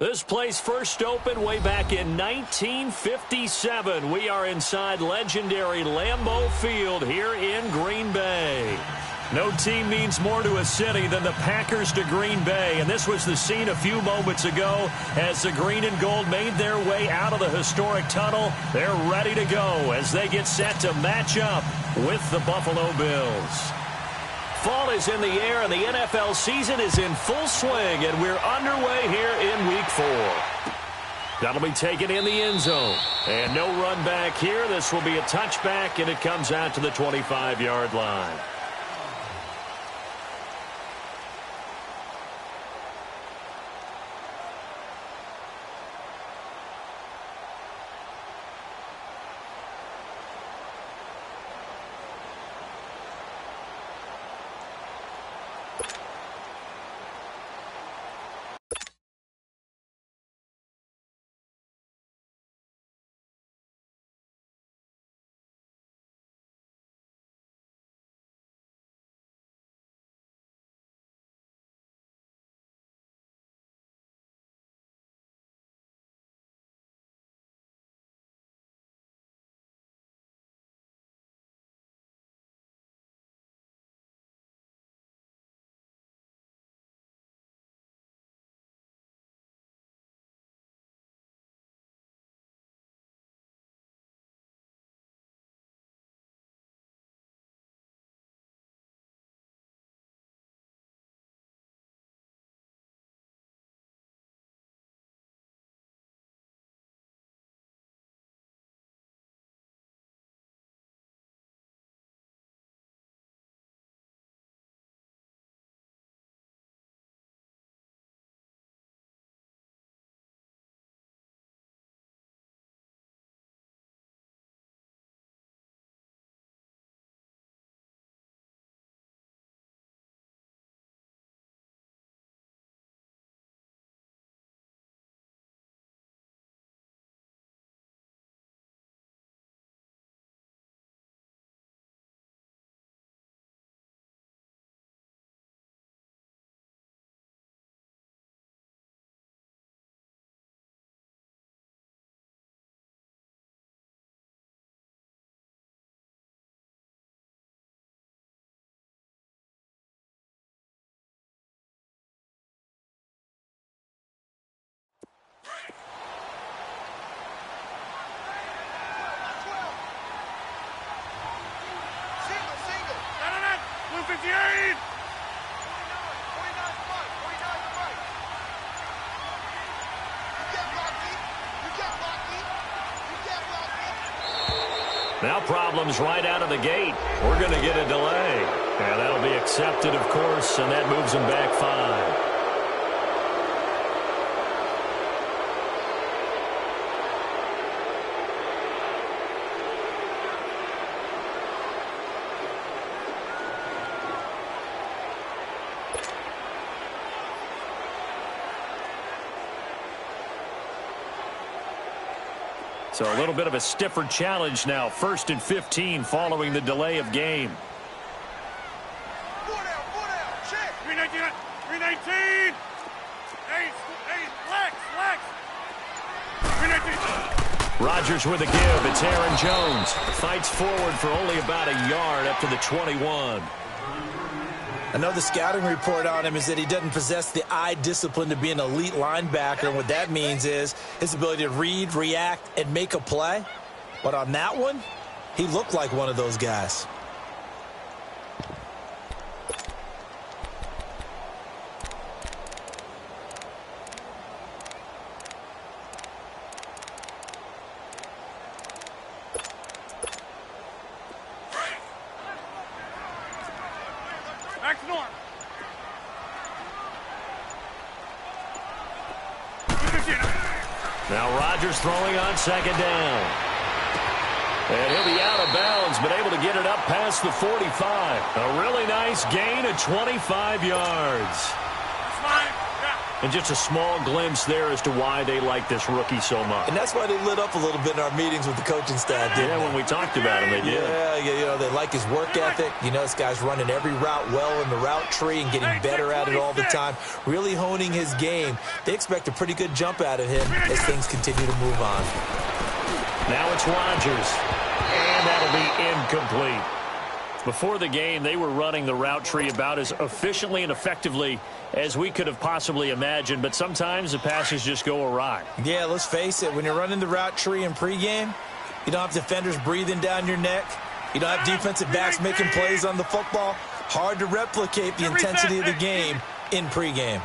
This place first opened way back in 1957. We are inside legendary Lambeau Field here in Green Bay. No team means more to a city than the Packers to Green Bay, and this was the scene a few moments ago as the green and gold made their way out of the historic tunnel. They're ready to go as they get set to match up with the Buffalo Bills. Fall is in the air, and the NFL season is in full swing, and we're underway here in Week 4. That'll be taken in the end zone. And no run back here. This will be a touchback, and it comes out to the 25-yard line. Now problems right out of the gate. We're going to get a delay. And that'll be accepted, of course, and that moves them back 5. So a little bit of a stiffer challenge now. 1st and 15 following the delay of game. 319. Rodgers with a give. It's Aaron Jones. Fights forward for only about a yard up to the 21. I know the scouting report on him is that he doesn't possess the eye discipline to be an elite linebacker. And what that means is his ability to read, react, and make a play. But on that one, he looked like one of those guys. Now Rodgers throwing on 2nd down. And he'll be out of bounds, but able to get it up past the 45. A really nice gain of 25 yards. And just a small glimpse there as to why they like this rookie so much. And that's why they lit up a little bit in our meetings with the coaching staff, didn't they? When we talked about him, they did. Yeah, they like his work ethic. This guy's running every route well in the route tree and getting better at it all the time, really honing his game. They expect a pretty good jump out of him as things continue to move on. Now it's Rodgers, and that'll be incomplete. Before the game, they were running the route tree about as efficiently and effectively as we could have possibly imagined, but sometimes the passes just go awry. Yeah, let's face it. When you're running the route tree in pregame, you don't have defenders breathing down your neck. You don't have defensive backs making plays on the football. Hard to replicate the intensity of the game in pregame.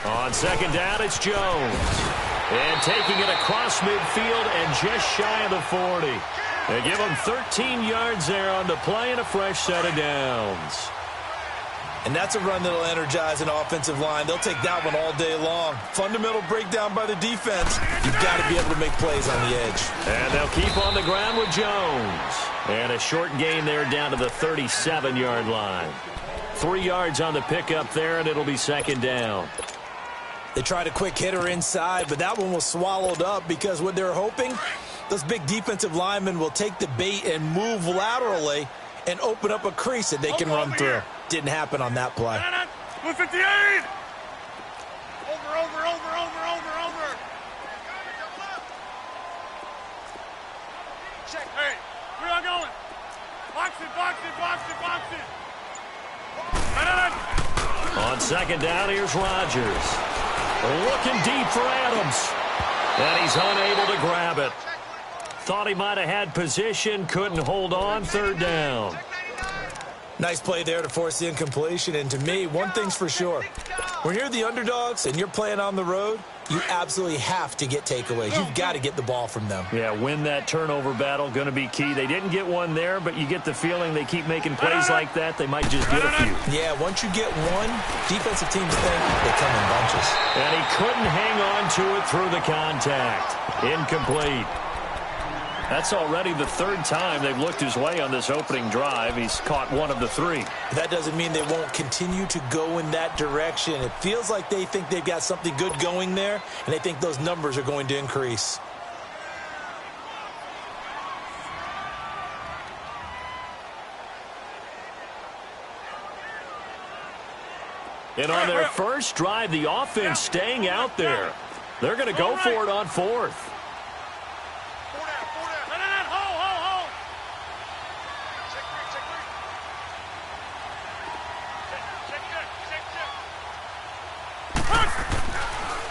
On second down, it's Jones. And taking it across midfield and just shy of the 40. They give him 13 yards there on the play and a fresh set of downs. And that's a run that'll energize an offensive line. They'll take that one all day long. Fundamental breakdown by the defense. You've got to be able to make plays on the edge. And they'll keep on the ground with Jones. And a short gain there down to the 37-yard line. 3 yards on the pickup there, and it'll be second down. They tried a quick hitter inside, but that one was swallowed up because what they're hoping, those big defensive linemen will take the bait and move laterally and open up a crease that they can run through. Didn't happen on that play. 58! Over. Check. Hey, where y'all going? Box it. On second down, here's Rodgers. Looking deep for Adams. And he's unable to grab it. Thought he might have had position, couldn't hold on, third down. Nice play there to force the incompletion. And to me, one thing's for sure. When you're the underdogs and you're playing on the road, you absolutely have to get takeaways. You've got to get the ball from them. Yeah, win that turnover battle, going to be key. They didn't get one there, but you get the feeling they keep making plays like that, they might just get a few. Yeah, once you get one, defensive teams think they come in bunches. And he couldn't hang on to it through the contact. Incomplete. That's already the third time they've looked his way on this opening drive. He's caught one of the three. That doesn't mean they won't continue to go in that direction. It feels like they think they've got something good going there, and they think those numbers are going to increase. And on their first drive, the offense staying out there. They're going to go for it on fourth.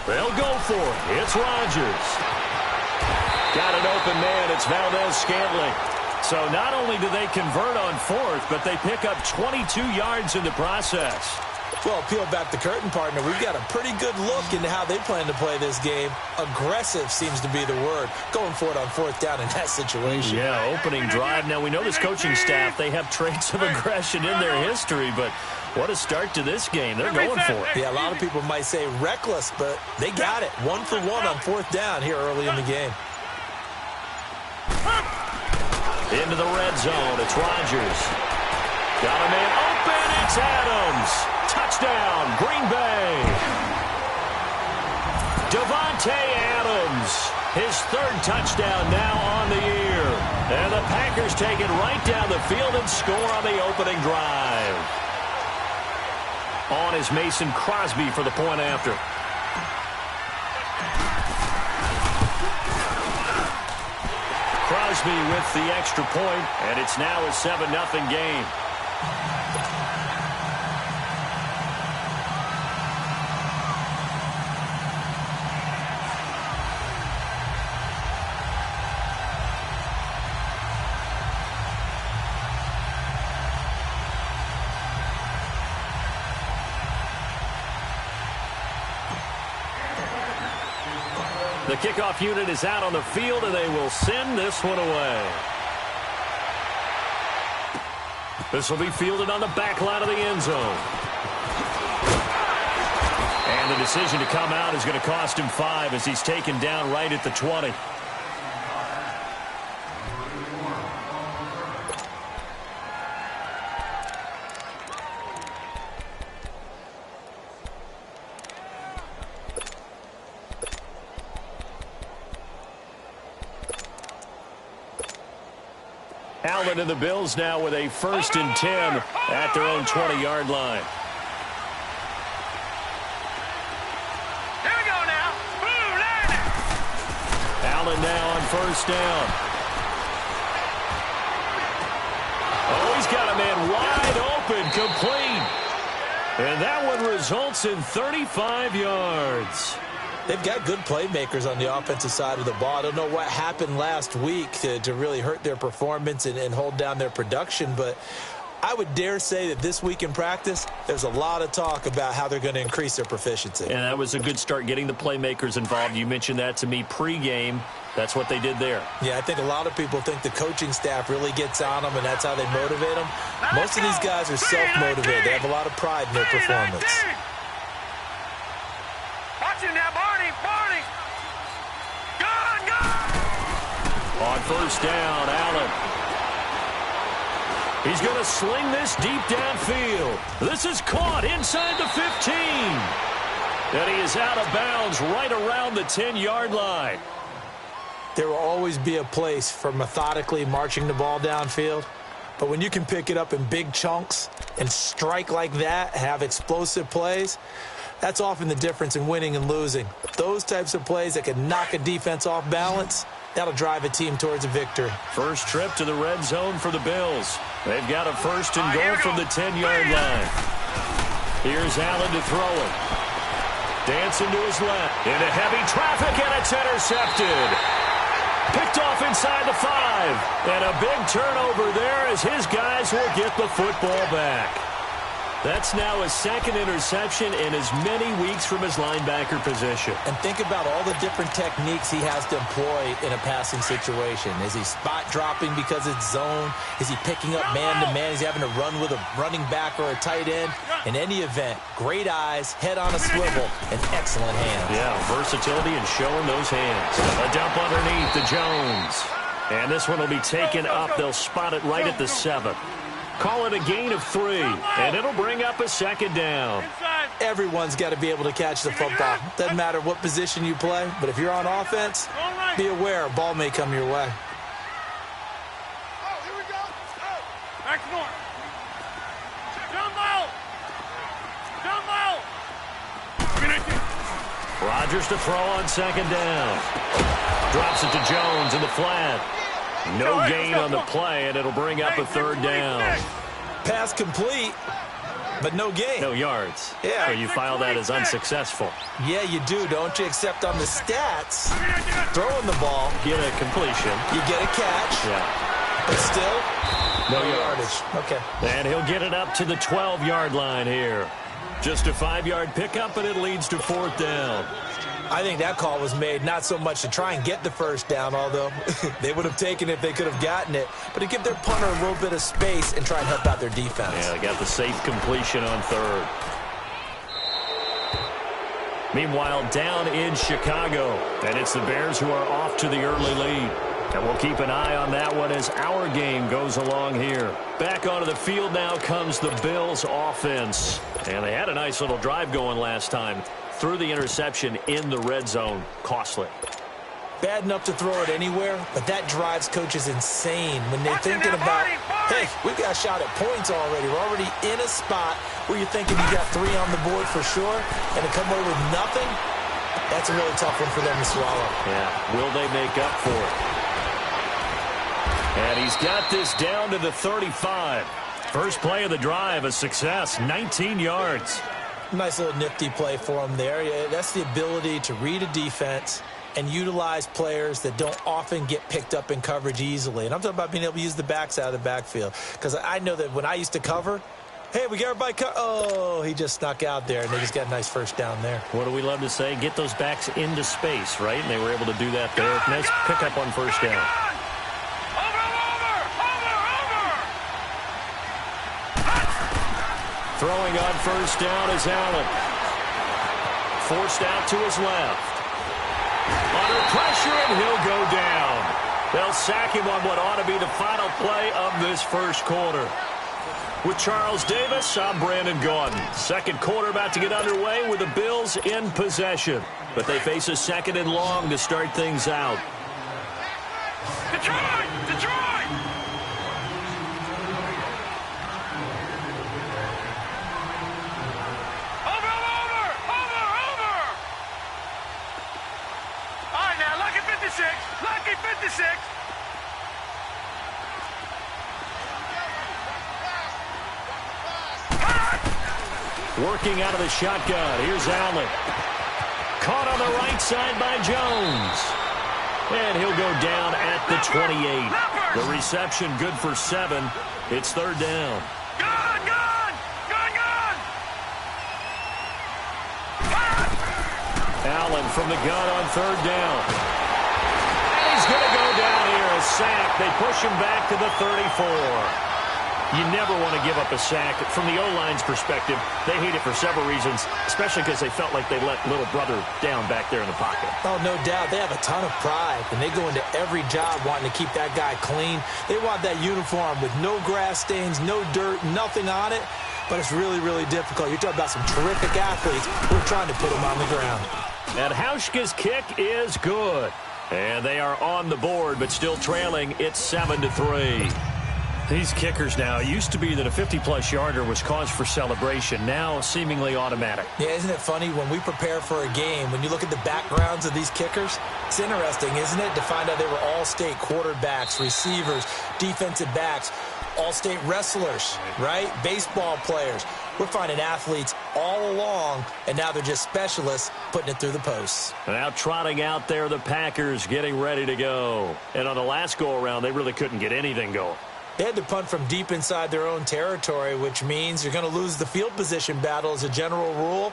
They'll go for it. It's Rodgers. Got an open man. It's Valdez-Scantling. So not only do they convert on fourth, but they pick up 22 yards in the process. Well, peel back the curtain, partner. We've got a pretty good look into how they plan to play this game. Aggressive seems to be the word. Going for it on fourth down in that situation. Yeah, opening drive. Now, we know this coaching staff, they have traits of aggression in their history, but what a start to this game. They're going for it. Yeah, a lot of people might say reckless, but they got it. 1 for 1 on fourth down here early in the game. Into the red zone. It's Rodgers. Got a man open. It's Adams. Touchdown, Green Bay. Davante Adams. His third touchdown now on the year. And the Packers take it right down the field and score on the opening drive. On is Mason Crosby for the point after. Crosby with the extra point, and it's now a 7-0 game. The kickoff unit is out on the field, and they will send this one away. This will be fielded on the back line of the end zone. And the decision to come out is going to cost him 5 as he's taken down right at the 20. Allen and the Bills now with a 1st and 10 at their own 20-yard line. Here we go now. Boom, line it. Allen now on 1st down. Oh, he's got a man wide open, complete. And that one results in 35 yards. They've got good playmakers on the offensive side of the ball. I don't know what happened last week to really hurt their performance and hold down their production, but I would dare say that this week in practice, there's a lot of talk about how they're going to increase their proficiency. And that was a good start, getting the playmakers involved. You mentioned that to me pregame. That's what they did there. Yeah, I think a lot of people think the coaching staff really gets on them, and that's how they motivate them. Most of these guys are self-motivated. They have a lot of pride in their performance. Watch him now, Barney. Barney. Go. On 1st down, Allen. He's going to sling this deep downfield. This is caught inside the 15. And he is out of bounds right around the 10-yard line. There will always be a place for methodically marching the ball downfield. But when you can pick it up in big chunks and strike like that, have explosive plays, that's often the difference in winning and losing. Those types of plays that can knock a defense off balance, that'll drive a team towards a victory. First trip to the red zone for the Bills. They've got a 1st and goal from the 10-yard line. Here's Allen to throw it. Dancing to his left. Into heavy traffic, and it's intercepted. Picked off inside the 5. And a big turnover there as his guys will get the football back. That's now his 2nd interception in as many weeks from his linebacker position. And think about all the different techniques he has to employ in a passing situation. Is he spot dropping because it's zone? Is he picking up man-to-man? Is he having to run with a running back or a tight end? In any event, great eyes, head on a swivel, and excellent hands. Yeah, versatility and showing those hands. A dump underneath to Jones. And this one will be taken up. They'll spot it right at the 7. Call it a gain of 3, and it'll bring up a 2nd down. Everyone's got to be able to catch the football. Doesn't matter what position you play, but if you're on offense, be aware a ball may come your way. Oh, here we go. Back to north. Jumbo. Rodgers to throw on 2nd down. Drops it to Jones in the flat. No gain on the play, and it'll bring up a 3rd down. Pass complete, but no gain. No yards. Yeah. So you file that as unsuccessful. Yeah, you do, don't you? Except on the stats, throwing the ball, Get a completion. you get a catch, Yeah. but still, No yardage. Okay. And he'll get it up to the 12-yard line here. Just a 5-yard pickup, and it leads to 4th down. I think that call was made not so much to try and get the 1st down, although they would have taken it if they could have gotten it, but to give their punter a little bit of space and try and help out their defense. Yeah, they got the safe completion on 3rd. Meanwhile, down in Chicago, and it's the Bears who are off to the early lead. And we'll keep an eye on that one as our game goes along here. Back onto the field now comes the Bills offense. And they had a nice little drive going last time. Threw the interception in the red zone. Costly. Bad enough to throw it anywhere, but that drives coaches insane when they're thinking about, hey, we've got a shot at points already. We're already in a spot where you're thinking you got 3 on the board for sure, and to come away with nothing, that's a really tough one for them to swallow. Yeah, will they make up for it? And he's got this down to the 35. First play of the drive, a success, 19 yards. Nice little nifty play for him there. Yeah, that's the ability to read a defense and utilize players that don't often get picked up in coverage easily. And I'm talking about being able to use the backs out of the backfield. Because I know that when I used to cover, hey, we got everybody oh, he just snuck out there, and they just got a nice 1st down there. What do we love to say? Get those backs into space, right? And they were able to do that there. Nice pickup on 1st down. Throwing on 1st down is Allen. Forced out to his left. Under pressure, and he'll go down. They'll sack him on what ought to be the final play of this 1st quarter. With Charles Davis, I'm Brandon Gaudin. 2nd quarter about to get underway with the Bills in possession. But they face a 2nd and long to start things out. Detroit! Detroit! Working out of the shotgun. Here's Allen. Caught on the right side by Jones. And he'll go down at the 28. The reception good for 7. It's third down. Gun, gun! Gun, gun! Allen from the gun on third down. And he's going to go down here. A sack. They push him back to the 34. You never want to give up a sack. From the O-line's perspective, they hate it for several reasons, especially because they felt like they let little brother down back there in the pocket. Oh, no doubt. They have a ton of pride, and they go into every job wanting to keep that guy clean. They want that uniform with no grass stains, no dirt, nothing on it. But it's really, really difficult. You're talking about some terrific athletes. We're trying to put them on the ground. And Hauschka's kick is good. And they are on the board, but still trailing. It's 7-3. These kickers now, it used to be that a 50-plus yarder was cause for celebration. Now, seemingly automatic. Yeah, isn't it funny? When we prepare for a game, when you look at the backgrounds of these kickers, it's interesting, isn't it, to find out they were all-state quarterbacks, receivers, defensive backs, all-state wrestlers, right? Baseball players. We're finding athletes all along, and now they're just specialists putting it through the posts. Now trotting out there, the Packers getting ready to go. And on the last go-around, they really couldn't get anything going. They had to punt from deep inside their own territory, which means you're going to lose the field position battle as a general rule.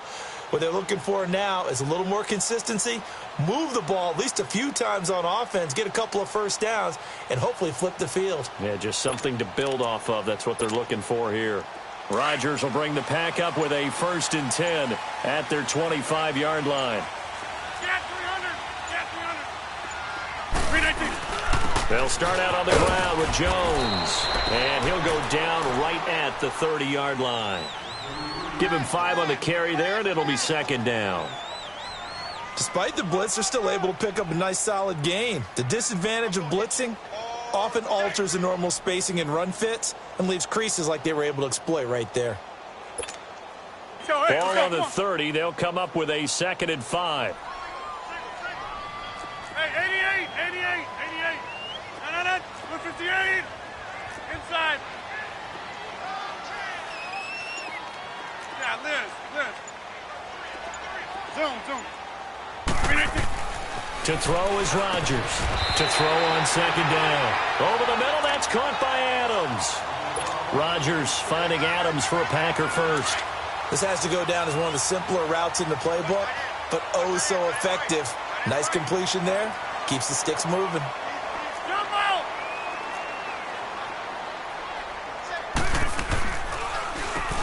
What they're looking for now is a little more consistency, move the ball at least a few times on offense, get a couple of first downs, and hopefully flip the field. Yeah, just something to build off of. That's what they're looking for here. Rodgers will bring the pack up with a 1st and 10 at their 25-yard line. Get 300! Get 300! 319! They'll start out on the ground with Jones, and he'll go down right at the 30-yard line. Give him 5 on the carry there, and it'll be 2nd down. Despite the blitz, they're still able to pick up a nice, solid gain. The disadvantage of blitzing often alters the normal spacing and run fits and leaves creases like they were able to exploit right there. Ball on the 30. They'll come up with a 2nd and 5. Hey, 88! 58! Inside! Yeah, Liz. Zoom. 319! To throw is Rodgers. To throw on 2nd down. Over the middle, that's caught by Adams. Rodgers finding Adams for a Packer first. This has to go down as one of the simpler routes in the playbook, but oh so effective. Nice completion there. Keeps the sticks moving.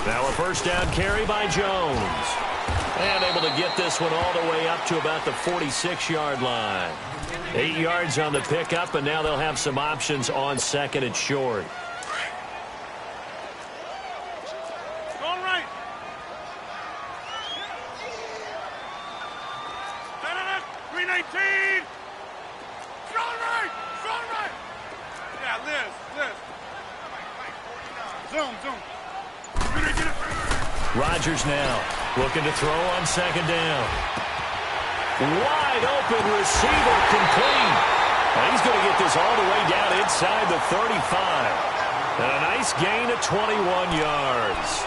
Now a 1st down carry by Jones. And able to get this one all the way up to about the 46-yard line. 8 yards on the pickup, and now they'll have some options on 2nd and short. Going right. 319. Going right. Yeah, Liz. Zoom. Rodgers now looking to throw on 2nd down. Wide open receiver complete. And he's going to get this all the way down inside the 35. And a nice gain of 21 yards.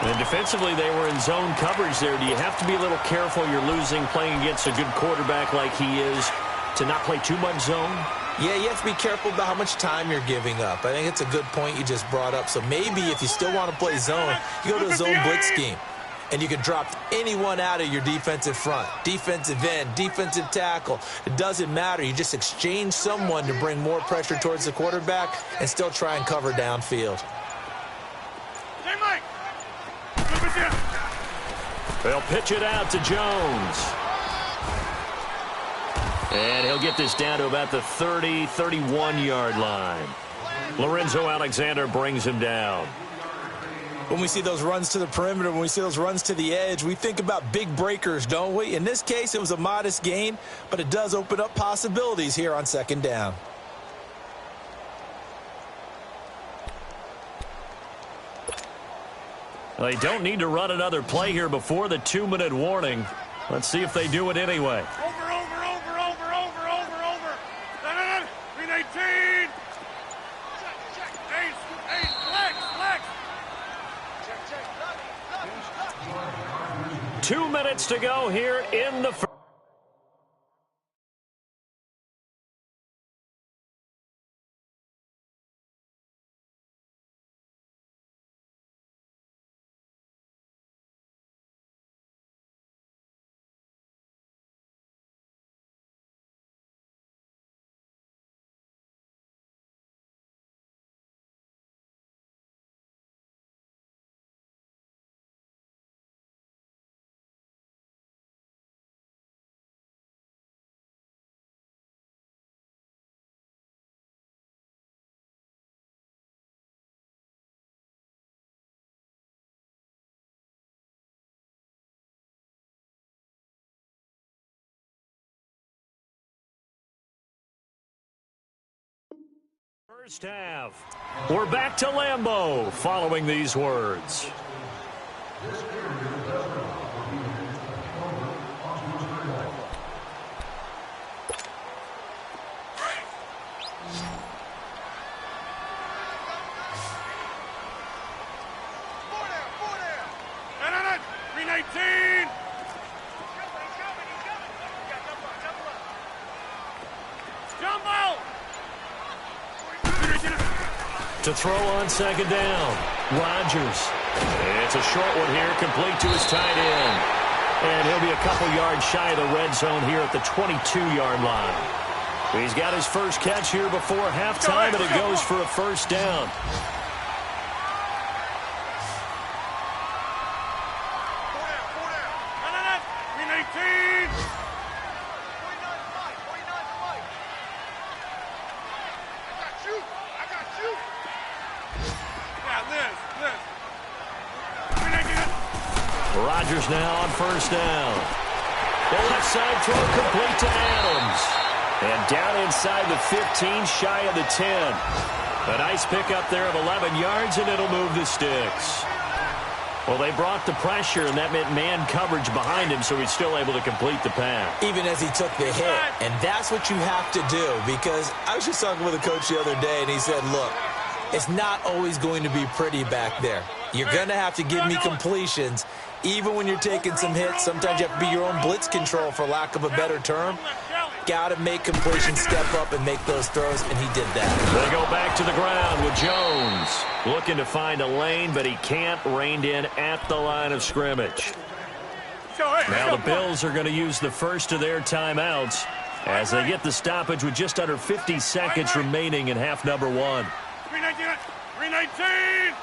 And defensively, they were in zone coverage there. Do you have to be a little careful? You're losing playing against a good quarterback like he is to not play too much zone? Yeah, you have to be careful about how much time you're giving up. I think it's a good point you just brought up. So maybe if you still want to play zone, you go to a zone blitz scheme. And you can drop anyone out of your defensive front. Defensive end, defensive tackle. It doesn't matter. You just exchange someone to bring more pressure towards the quarterback and still try and cover downfield. Hey, Mike. They'll pitch it out to Jones. And he'll get this down to about the 30, 31-yard line. Lorenzo Alexander brings him down. When we see those runs to the perimeter, when we see those runs to the edge, we think about big breakers, don't we? In this case, it was a modest gain, but it does open up possibilities here on 2nd down. They don't need to run another play here before the 2-minute warning. Let's see if they do it anyway. Over. 319. Ace, flex. 2 minutes to go here in the first. First half. We're back to Lambeau following these words. To throw on second down, Rodgers. It's a short one here, complete to his tight end. And he'll be a couple yards shy of the red zone here at the 22-yard line. He's got his first catch here before halftime, and it goes for a first down. Rodgers now on first down. The left side throw complete to Adams. And down inside the 15, shy of the 10. A nice pickup there of 11 yards, and it'll move the sticks. Well, they brought the pressure, and that meant man coverage behind him, so he's still able to complete the pass. Even as he took the hit. And that's what you have to do, because I was just talking with a coach the other day, and he said, look, it's not always going to be pretty back there. You're going to have to give me completions. Even when you're taking some hits, sometimes you have to be your own blitz control, for lack of a better term. Got to make completions, step up, and make those throws, and he did that. They go back to the ground with Jones. Looking to find a lane, but he can't. Reined in at the line of scrimmage. Now the Bills are going to use the first of their timeouts as they get the stoppage with just under 50 seconds remaining in half number one. 319!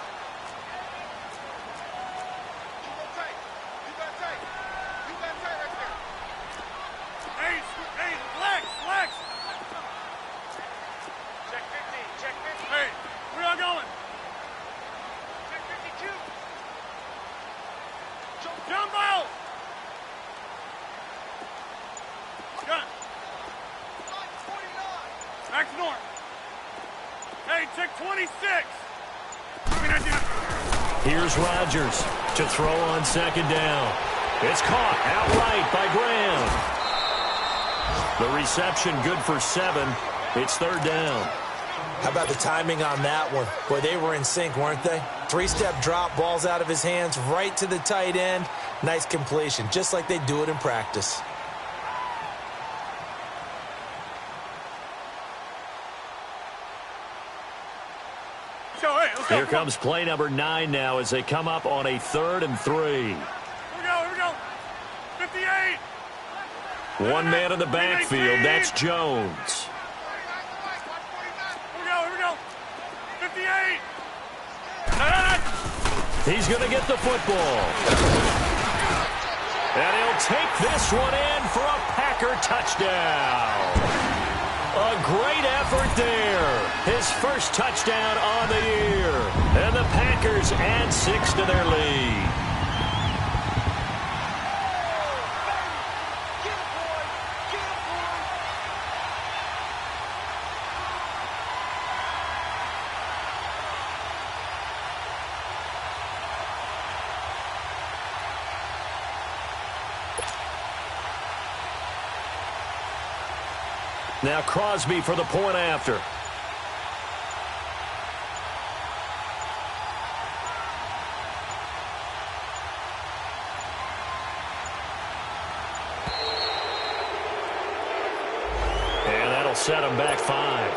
Here's Rodgers to throw on second down. It's caught outright by Graham. The reception good for 7. It's third down. How about the timing on that one? Boy, they were in sync, weren't they? 3-step drop, balls out of his hands, right to the tight end. Nice completion, just like they do it in practice. Here comes play number 9 now as they come up on a 3rd and 3. Here we go. 58. One man in the backfield. That's Jones. Here we go. 58. He's going to get the football. And he'll take this one in for a Packer touchdown. A great effort there. His first touchdown on the year. And the Packers add 6 to their lead. Now Crosby for the point after. set them back 5.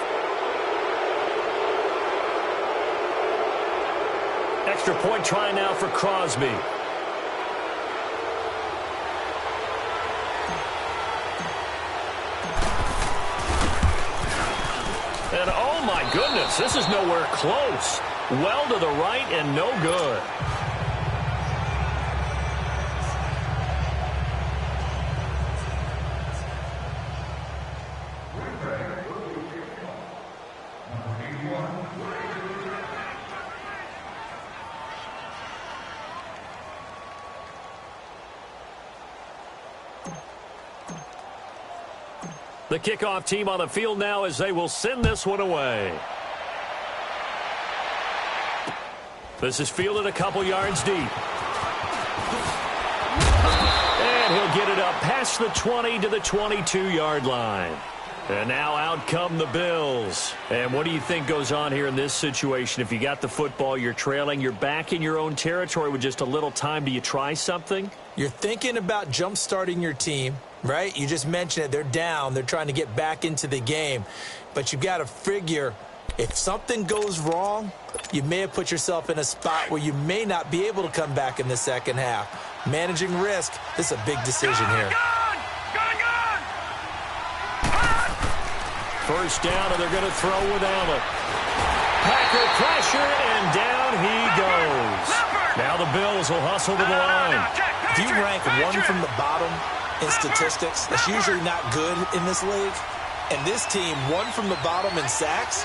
Extra point try now for Crosby. And oh my goodness, this is nowhere close. Well to the right and no good. The kickoff team on the field now as they will send this one away. This is fielded a couple yards deep. And he'll get it up past the 20 to the 22-yard line. And now out come the Bills. And what do you think goes on here in this situation? If you got the football, you're trailing, you're back in your own territory with just a little time. Do you try something? You're thinking about jump-starting your team, right? You just mentioned it. They're down. They're trying to get back into the game. But you've got to figure if something goes wrong, you may have put yourself in a spot where you may not be able to come back in the second half. Managing risk, this is a big decision here. First down, and they're going to throw with Allen. Packer pressure, and down he goes. Now the Bills will hustle to the line. If you rank one from the bottom in statistics, that's usually not good in this league. And this team, one from the bottom in sacks,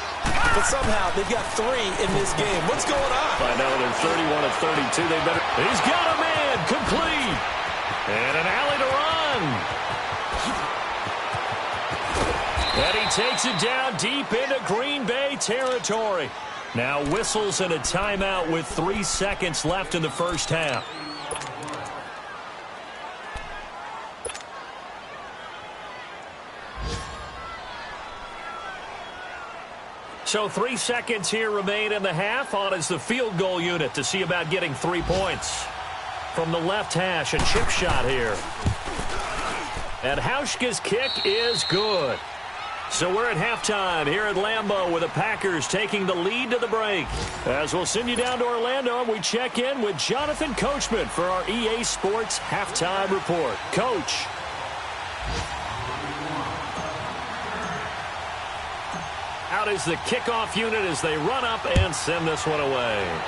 but somehow they've got 3 in this game. What's going on? I know, they're 31 of 32. They better. He's got a man, complete. And an alley to run. And he takes it down deep into Green Bay territory. Now whistles and a timeout with 3 seconds left in the first half. So 3 seconds here remain in the half. On is the field goal unit to see about getting 3 points. From the left hash, a chip shot here. And Hauschka's kick is good. So we're at halftime here at Lambeau with the Packers taking the lead to the break. As we'll send you down to Orlando, and we check in with Jonathan Coachman for our EA Sports Halftime Report. Coach. Out is the kickoff unit as they run up and send this one away.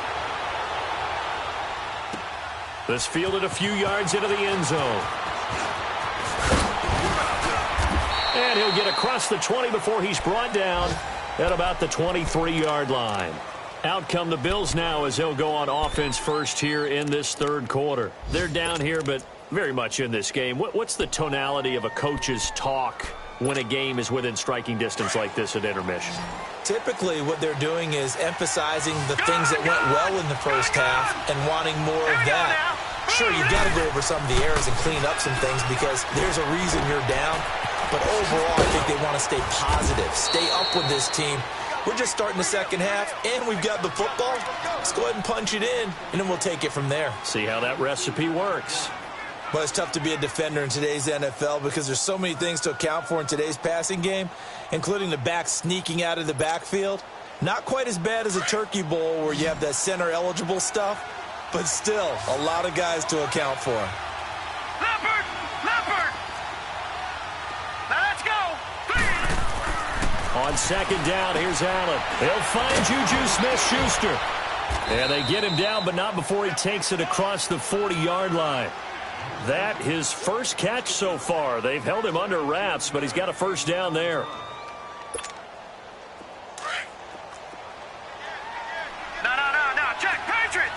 This fielded a few yards into the end zone. And he'll get across the 20 before he's brought down at about the 23-yard line. Out come the Bills now as they'll go on offense first here in this third quarter. They're down here, but very much in this game. What's the tonality of a coach's talk when a game is within striking distance like this at intermission? Typically, what they're doing is emphasizing the things that went well in the first half and wanting more of that. Sure, you've got to go over some of the errors and clean up some things because there's a reason you're down. But overall, I think they want to stay positive, stay up with this team. We're just starting the second half, and we've got the football. Let's go ahead and punch it in, and then we'll take it from there. See how that recipe works. Well, it's tough to be a defender in today's NFL because there's so many things to account for in today's passing game, including the back sneaking out of the backfield. Not quite as bad as a Turkey Bowl where you have that center-eligible stuff, but still a lot of guys to account for. Leopard! Leopard! Now let's go! On second down, here's Allen. They'll find Juju Smith-Schuster. And they get him down, but not before he takes it across the 40-yard line. That his first catch so far. They've held him under wraps, but he's got a first down there. No. Check. Patriot.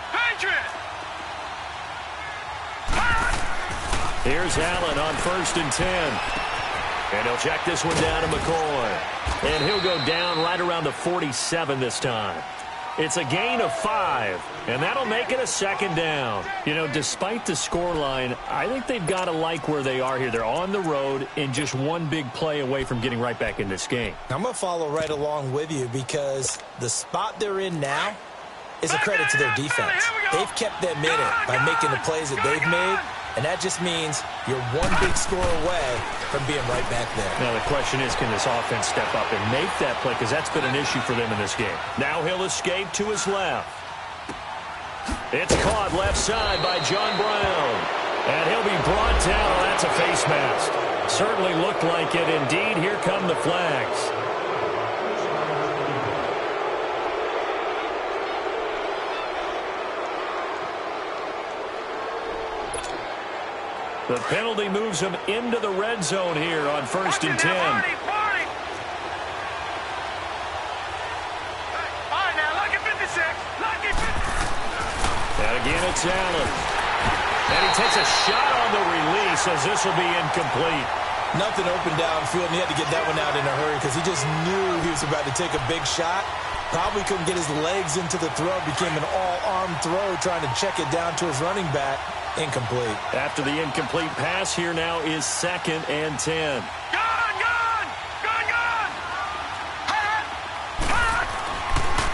Here's Allen on 1st and 10. And he'll check this one down to McCoy. And he'll go down right around the 47 this time. It's a gain of 5, and that'll make it a second down. You know, despite the scoreline, I think they've got to like where they are here. They're on the road and just one big play away from getting right back in this game. I'm going to follow right along with you because the spot they're in now is a credit to their defense. They've kept them in it by making the plays that they've made, And that just means you're one big score away from being right back there. Now the question is, can this offense step up and make that play? Because that's been an issue for them in this game. Now he'll escape to his left. It's caught left side by John Brown. And he'll be brought down. Oh, that's a face mask. Certainly looked like it. Indeed, here come the flags. The penalty moves him into the red zone here on 1st and 10. And again, it's Allen. And he takes a shot on the release as this will be incomplete. Nothing open downfield, and he had to get that one out in a hurry because he just knew he was about to take a big shot. Probably couldn't get his legs into the throw. Became an all-arm throw trying to check it down to his running back. Incomplete. After the incomplete pass, here now is 2nd and 10.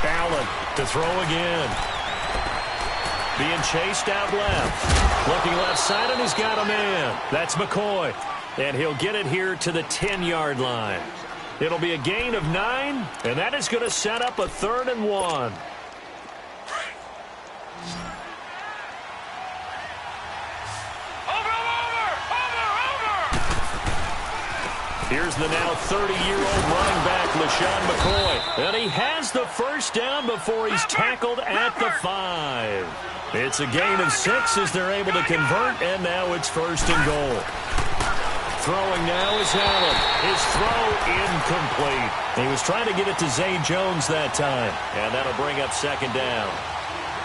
Allen to throw again. Being chased out left. Looking left side, and he's got a man. That's McCoy. And he'll get it here to the 10-yard line. It'll be a gain of 9, and that is going to set up a 3rd and 1. Here's the now 30-year-old running back, LaShawn McCoy. And he has the first down before he's tackled at the 5. It's a gain of 6 as they're able to convert, and now it's 1st and goal. Throwing now is Allen. His throw incomplete. He was trying to get it to Zay Jones that time, and that'll bring up 2nd down.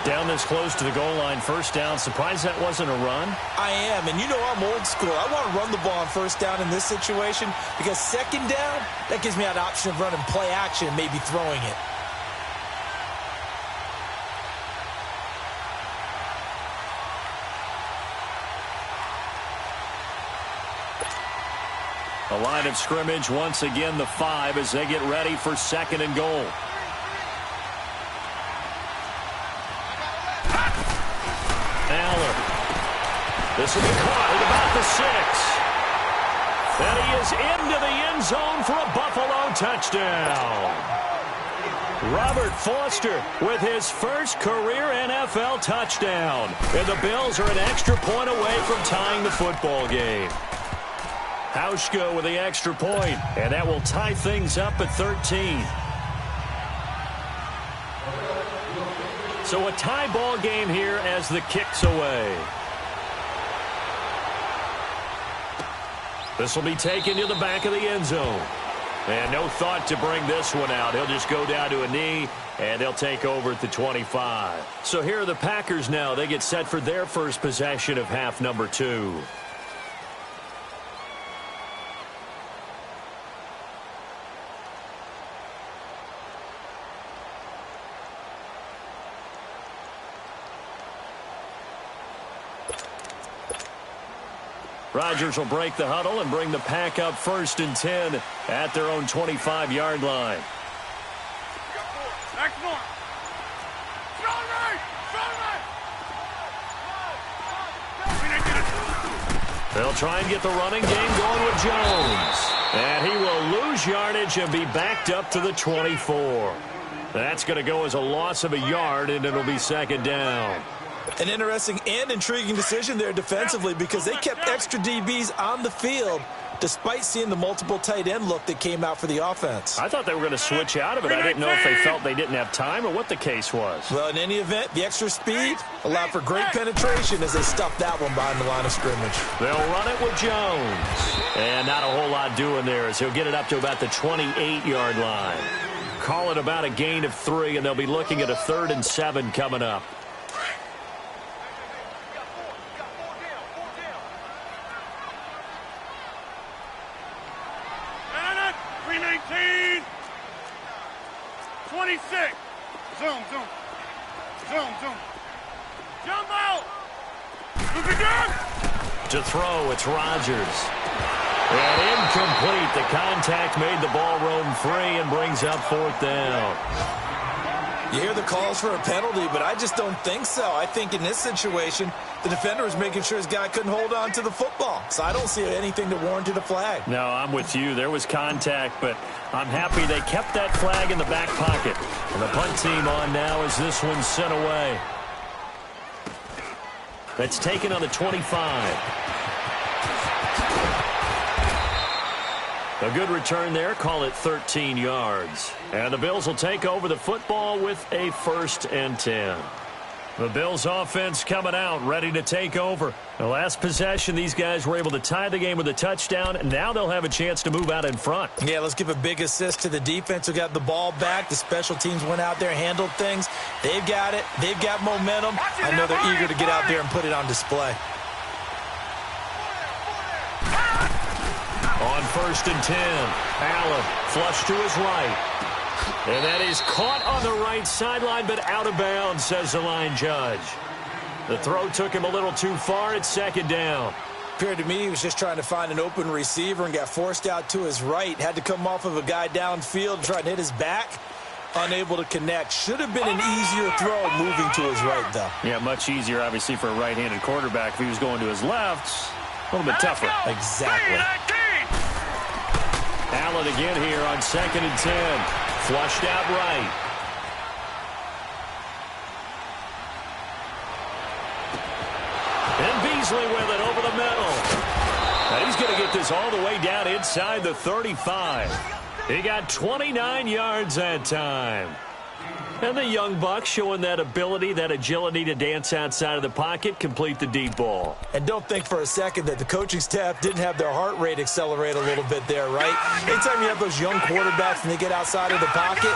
Down this close to the goal line, 1st down. Surprised that wasn't a run? I am, and you know I'm old school. I want to run the ball on 1st down in this situation because 2nd down, that gives me an option of running play action and maybe throwing it. A line of scrimmage, once again the 5 as they get ready for 2nd and goal. Allen. This will be caught at about the 6. And he is into the end zone for a Buffalo touchdown. Robert Foster with his first career NFL touchdown. And the Bills are an extra point away from tying the football game. Hauschka with the extra point, and that will tie things up at 13. So a tie ball game here as the kick's away. This will be taken to the back of the end zone. And no thought to bring this one out. He'll just go down to a knee, and they'll take over at the 25. So here are the Packers now. They get set for their first possession of half number 2. Rodgers will break the huddle and bring the pack up 1st and 10 at their own 25-yard line. They'll try and get the running game going with Jones. And he will lose yardage and be backed up to the 24. That's going to go as a loss of a yard, and it'll be 2nd down. An interesting and intriguing decision there defensively because they kept extra DBs on the field despite seeing the multiple tight end look that came out for the offense. I thought they were going to switch out of it. I didn't know if they felt they didn't have time or what the case was. Well, in any event, the extra speed allowed for great penetration as they stuffed that one behind the line of scrimmage. They'll run it with Jones. And not a whole lot doing there as he'll get it up to about the 28-yard line. Call it about a gain of 3, and they'll be looking at a 3rd and 7 coming up. To throw, it's Rodgers. And incomplete. The contact made the ball roam free and brings up 4th down. You hear the calls for a penalty, but I just don't think so. I think in this situation, the defender was making sure his guy couldn't hold on to the football. So I don't see anything that warranted a flag. No, I'm with you. There was contact, but I'm happy they kept that flag in the back pocket. And the punt team on now as this one's sent away. That's taken on the 25. A good return there. Call it 13 yards. And the Bills will take over the football with a 1st and 10. The Bills offense coming out, ready to take over. The last possession, these guys were able to tie the game with a touchdown, and now they'll have a chance to move out in front. Yeah, let's give a big assist to the defense who got the ball back. The special teams went out there, handled things. They've got it. They've got momentum. I know they're eager to get out there and put it on display. On 1st and 10, Allen flush to his right. And that is caught on the right sideline, but out of bounds, says the line judge. The throw took him a little too far. It's 2nd down. Appeared to me he was just trying to find an open receiver and got forced out to his right. Had to come off of a guy downfield, trying to hit his back. Unable to connect. Should have been an easier throw moving to his right, though. Yeah, much easier, obviously, for a right-handed quarterback. If he was going to his left, a little bit tougher. Exactly. Allen again here on 2nd and 10. Flushed out right. And Beasley with it over the middle. And he's going to get this all the way down inside the 35. He got 29 yards that time. And the young buck showing that ability, that agility to dance outside of the pocket, complete the deep ball. And don't think for a second that the coaching staff didn't have their heart rate accelerate a little bit there, right? Anytime you have those young quarterbacks and they get outside of the pocket,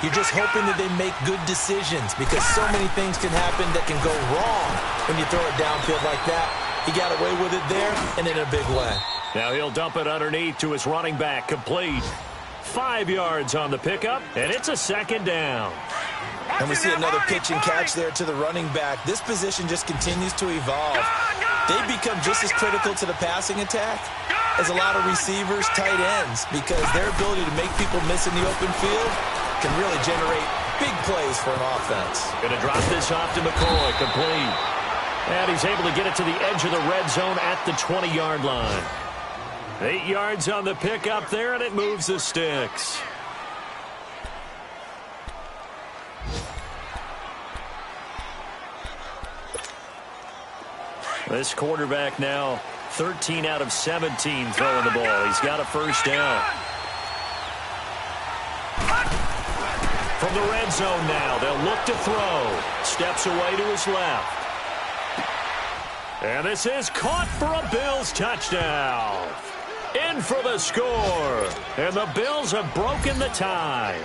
you're just hoping that they make good decisions because so many things can happen that can go wrong when you throw it downfield like that. He got away with it there and in a big way. Now he'll dump it underneath to his running back, complete. 5 yards on the pickup, and it's a 2nd down. And we see another pitch and catch there to the running back. This position just continues to evolve. They become just as critical to the passing attack as a lot of receivers, tight ends, because their ability to make people miss in the open field can really generate big plays for an offense. Going to drop this off to McCoy, complete. And he's able to get it to the edge of the red zone at the 20-yard line. 8 yards on the pickup there, and it moves the sticks. This quarterback now 13 out of 17 throwing the ball. He's got a 1st down. From the red zone now, they'll look to throw. Steps away to his left. And this is caught for a Bills touchdown. In for the score. And the Bills have broken the tie.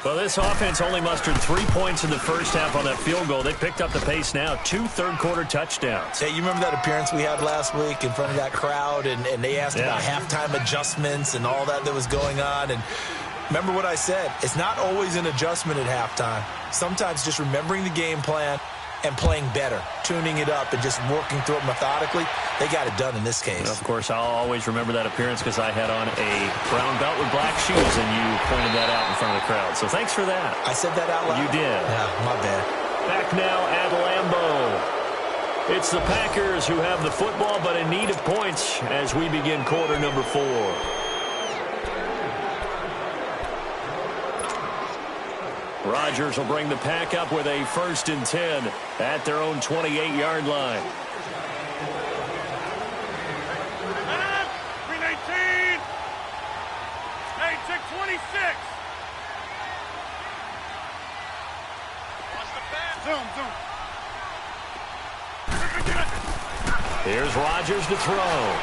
Well, this offense only mustered 3 points in the first half on that field goal. They picked up the pace now. 2 third-quarter touchdowns. Hey, you remember that appearance we had last week in front of that crowd, and they asked about halftime adjustments and all that was going on. And remember what I said. It's not always an adjustment at halftime. Sometimes just remembering the game plan and playing better, tuning it up and just working through it methodically. They got it done in this case. Of course, I'll always remember that appearance because I had on a brown belt with black shoes, and you pointed that out in front of the crowd. So thanks for that. I said that out loud? You did. Yeah, my bad. Back now at Lambeau. It's the Packers who have the football, but in need of points as we begin quarter number 4. Rodgers will bring the Pack up with a 1st and 10 at their own 28-yard line. 319. 26. Zoom. Here's Rodgers to throw.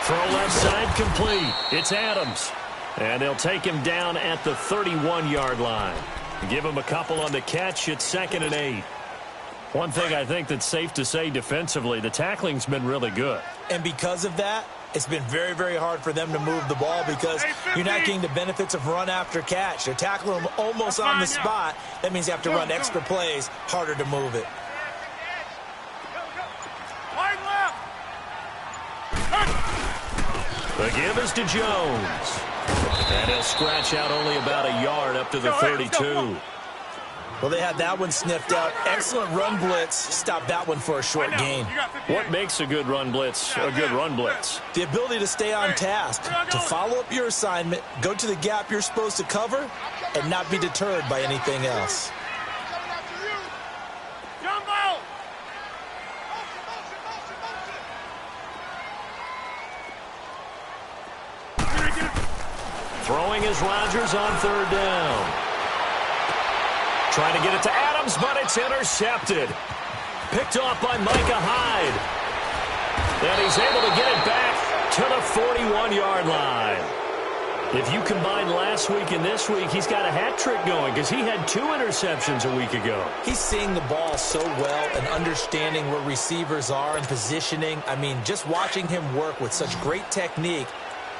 Throw left side complete. It's Adams. And they'll take him down at the 31-yard line. Give him a couple on the catch. It's 2nd and 8. One thing I think that's safe to say defensively, the tackling's been really good. And because of that, it's been very, very hard for them to move the ball because you're not getting the benefits of run after catch. They're tackling them almost on the spot. That means you have to run extra plays, harder to move it. The give is to Jones. And he'll scratch out only about a yard up to the 32. Well, they had that one sniffed out. Excellent run blitz. Stop that one for a short gain. What makes a good run blitz a good run blitz? The ability to stay on task, to follow up your assignment, go to the gap you're supposed to cover, and not be deterred by anything else. Throwing is Rodgers on third down. Trying to get it to Adams, but it's intercepted. Picked off by Micah Hyde. And he's able to get it back to the 41-yard line. If you combine last week and this week, he's got a hat trick going because he had 2 interceptions a week ago. He's seeing the ball so well and understanding where receivers are and positioning. I mean, just watching him work with such great technique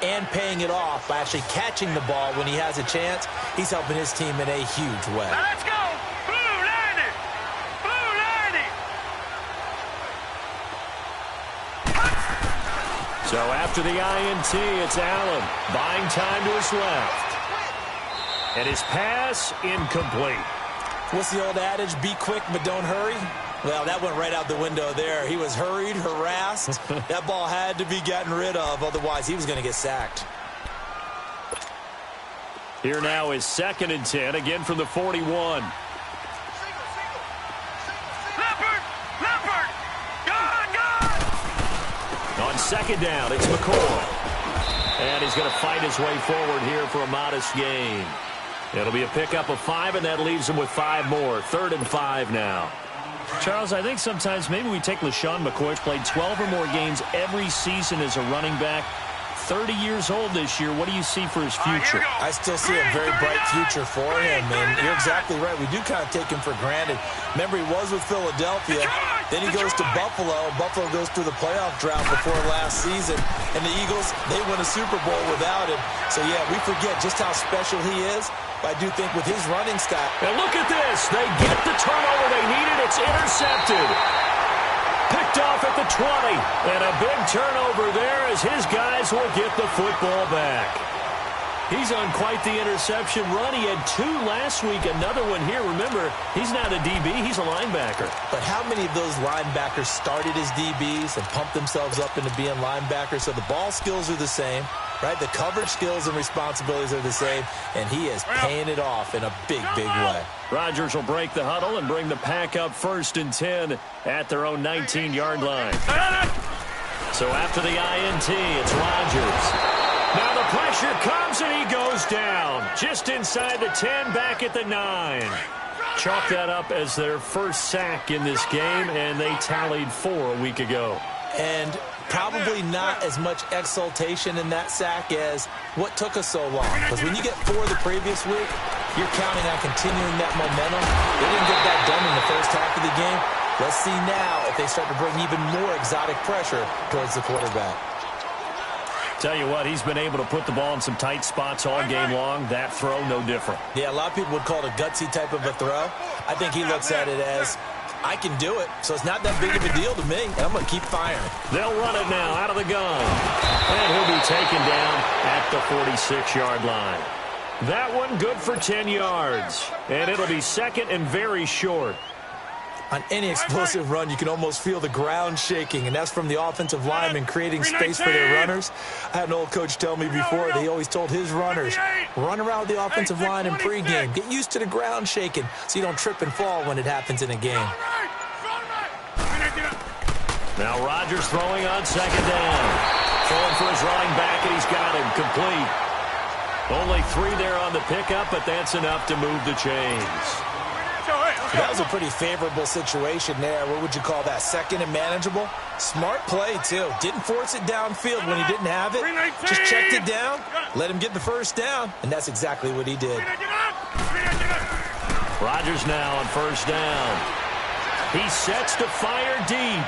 and paying it off by actually catching the ball when he has a chance, he's helping his team in a huge way. Now let's go! Blue 90! Blue 90! So after the INT, it's Allen buying time to his left. And his pass incomplete. What's the old adage? Be quick, but don't hurry. Well, that went right out the window there. He was hurried, harassed. That ball had to be gotten rid of, otherwise he was going to get sacked. Here now is 2nd and 10, again from the 41. Leopard! Gone! On 2nd down, it's McCoy. And he's going to fight his way forward here for a modest gain. It'll be a pickup of 5, and that leaves him with 5 more. 3rd and 5 now. Charles, I think sometimes maybe we take LaShawn McCoy, played 12 or more games every season as a running back. 30 years old this year. What do you see for his future? I still see a very bright future for him, and you're exactly right. We do kind of take him for granted. Remember, he was with Philadelphia. Then he goes to Buffalo. Buffalo goes through the playoff drought before last season, and the Eagles, they win a Super Bowl without him. So, yeah, we forget just how special he is. But I do think with his running style. And look at this. They get the turnover they needed. It's intercepted. Picked off at the 20. And a big turnover there as his guys will get the football back. He's on quite the interception run. He had 2 last week, another one here. Remember, he's not a DB, he's a linebacker. But how many of those linebackers started as DBs and pumped themselves up into being linebackers? So the ball skills are the same, right? The coverage skills and responsibilities are the same, and he is paying it off in a big, big way. Rodgers will break the huddle and bring the pack up 1st and 10 at their own 19-yard line. So after the INT, it's Rodgers. Now the pressure comes and he goes down. Just inside the 10, back at the 9. Chalk that up as their first sack in this game, and they tallied 4 a week ago. And probably not as much exultation in that sack as what took us so long. Because when you get 4 the previous week, you're counting on continuing that momentum. They didn't get that done in the first half of the game. Let's see now if they start to bring even more exotic pressure towards the quarterback. Tell you what, he's been able to put the ball in some tight spots all game long. That throw, no different. Yeah, a lot of people would call it a gutsy type of a throw. I think he looks at it as, I can do it, so it's not that big of a deal to me, and I'm going to keep firing. They'll run it now out of the gun. And he'll be taken down at the 46-yard line. That one good for 10 yards. And it'll be 2nd and very short. On any explosive run, you can almost feel the ground shaking, and that's from the offensive linemen creating space for their runners. I had an old coach tell me before, that he always told his runners, run around the offensive line in pregame. Get used to the ground shaking so you don't trip and fall when it happens in a game. Now Rodgers throwing on 2nd down. Throwing for his running back, and he's got him complete. Only 3 there on the pickup, but that's enough to move the chains. That was a pretty favorable situation there. What would you call that? 2nd and manageable? Smart play, too. Didn't force it downfield when he didn't have it. Just checked it down, let him get the first down, and that's exactly what he did. Rodgers now on 1st down. He sets to fire deep.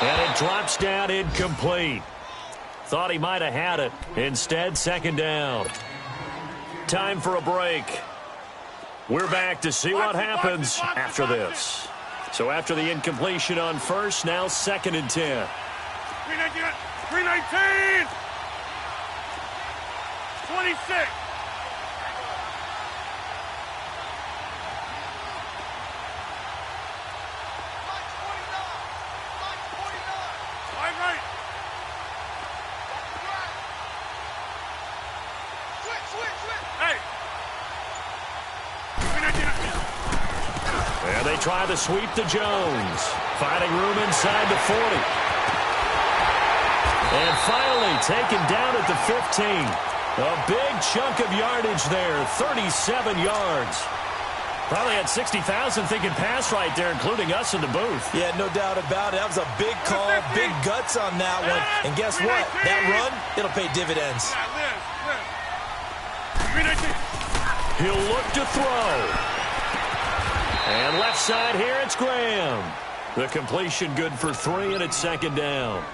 And it drops down incomplete. Thought he might have had it. Instead, 2nd down. Time for a break. We're back to see what happens after this. So after the incompletion on 1st, now 2nd and 10. 319! 26. And they try to sweep to Jones. Finding room inside the 40. And finally taken down at the 15. A big chunk of yardage there, 37 yards. Probably had 60,000 thinking pass right there, including us in the booth. Yeah, no doubt about it. That was a big call, big guts on that one. And guess what? That run, it'll pay dividends. He'll look to throw. And left side here, it's Graham. The completion good for 3, and it's second down.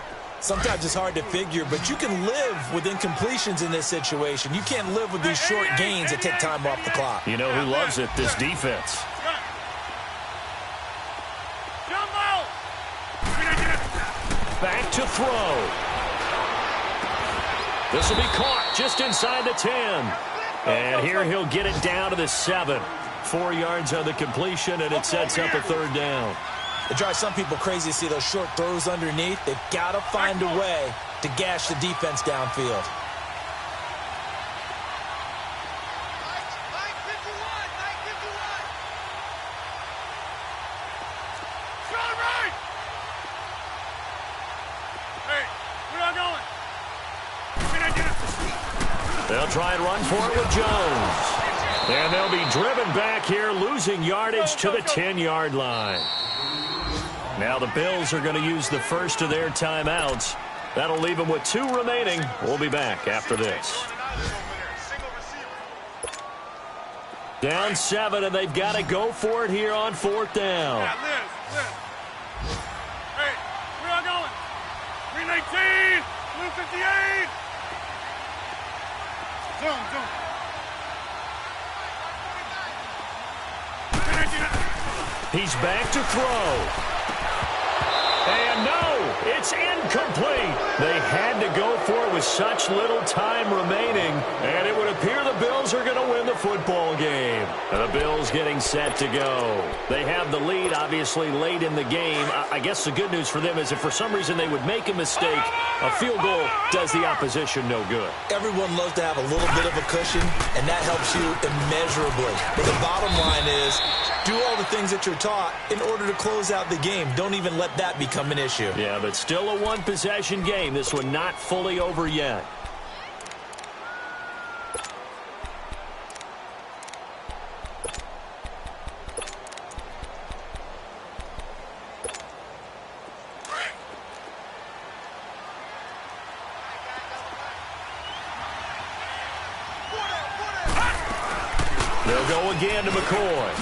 Sometimes it's hard to figure, but you can live with incompletions in this situation. You can't live with these short gains that take time off the clock. You know who loves it? This defense. Back to throw. This will be caught just inside the 10. And here he'll get it down to the 7. 4 yards on the completion, and it sets up a third down. It drives some people crazy to see those short throws underneath. They've got to find a way to gash the defense downfield. They'll try and run for it with Jones. And they'll be driven back here, losing yardage to the 10-yard line. Now the Bills are going to use the first of their timeouts. That'll leave them with 2 remaining. We'll be back after this. Down 7, and they've got to go for it here on 4th down. Hey, where are going? 319, 258. Zoom. He's back to throw. And no, it's incomplete. They had to go for it with such little time remaining, and it would appear the Bills are going to win the football game. And the Bills getting set to go. They have the lead, obviously, late in the game. I guess the good news for them is if for some reason they would make a mistake, a field goal does the opposition no good. Everyone loves to have a little bit of a cushion, and that helps you immeasurably. But the bottom line is, do all the things that you're taught in order to close out the game. Don't even let that become an issue. Yeah, but still a one-possession game. This one not fully over yet. They'll go again to McCoy.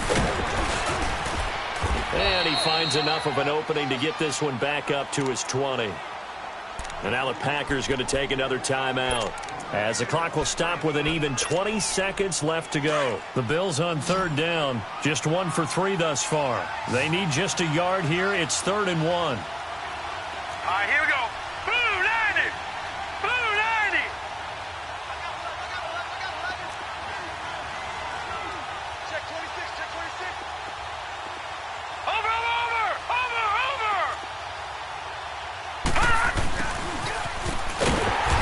And he finds enough of an opening to get this one back up to his 20. And now the Packers going to take another timeout, as the clock will stop with an even 20 seconds left to go. The Bills on 3rd down, just 1 for 3 thus far. They need just a yard here. It's 3rd and 1. All right, here we go. Blue 90. Blue 90. Check 26, check 26. Over.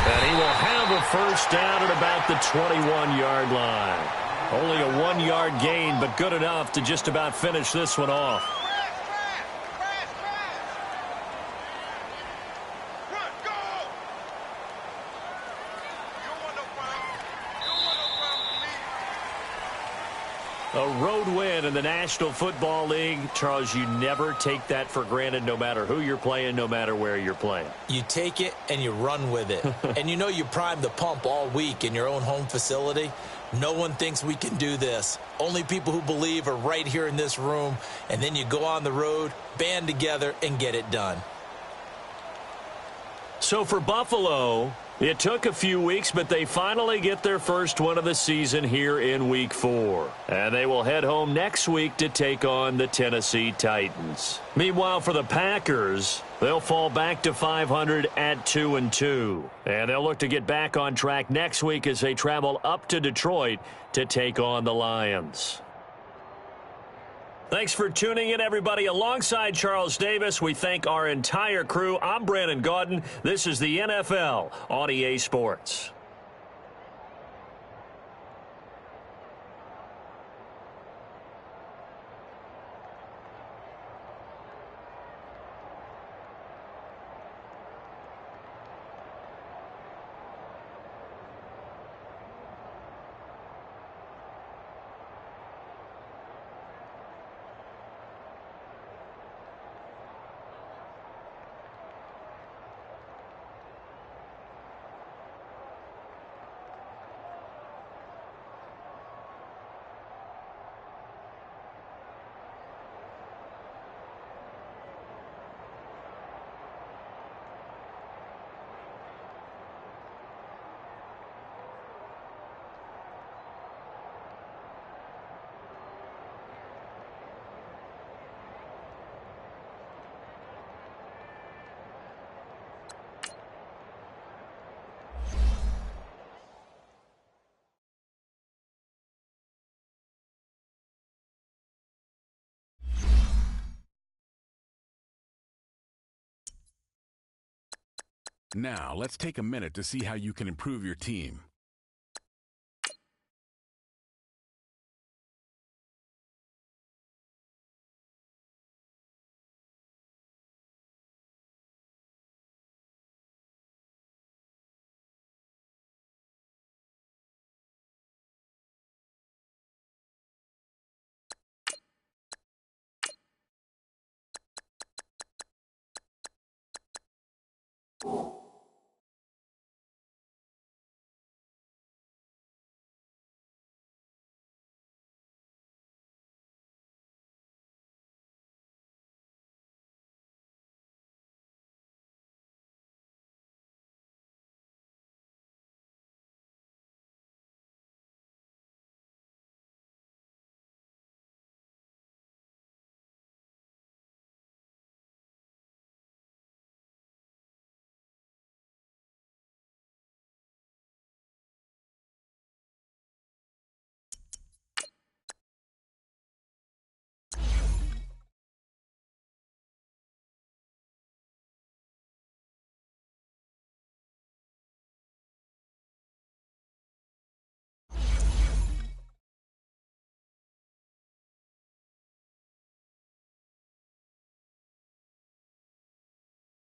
And he will have a first down at about the 21-yard line. Only a 1-yard gain, but good enough to just about finish this one off. A road win in the National Football League. Charles, you never take that for granted, no matter who you're playing, no matter where you're playing. You take it and you run with it. And you know you primed the pump all week in your own home facility. No one thinks we can do this. Only people who believe are right here in this room. And then you go on the road, band together, and get it done. So for Buffalo, it took a few weeks, but they finally get their first win of the season here in Week 4. And they will head home next week to take on the Tennessee Titans. Meanwhile, for the Packers, They'll fall back to 500 at 2-2. And they'll look to get back on track next week as they travel up to Detroit to take on the Lions. Thanks for tuning in, everybody. Alongside Charles Davis, we thank our entire crew. I'm Brandon Gaudin. This is the NFL on EA Sports. Now, let's take a minute to see how you can improve your team.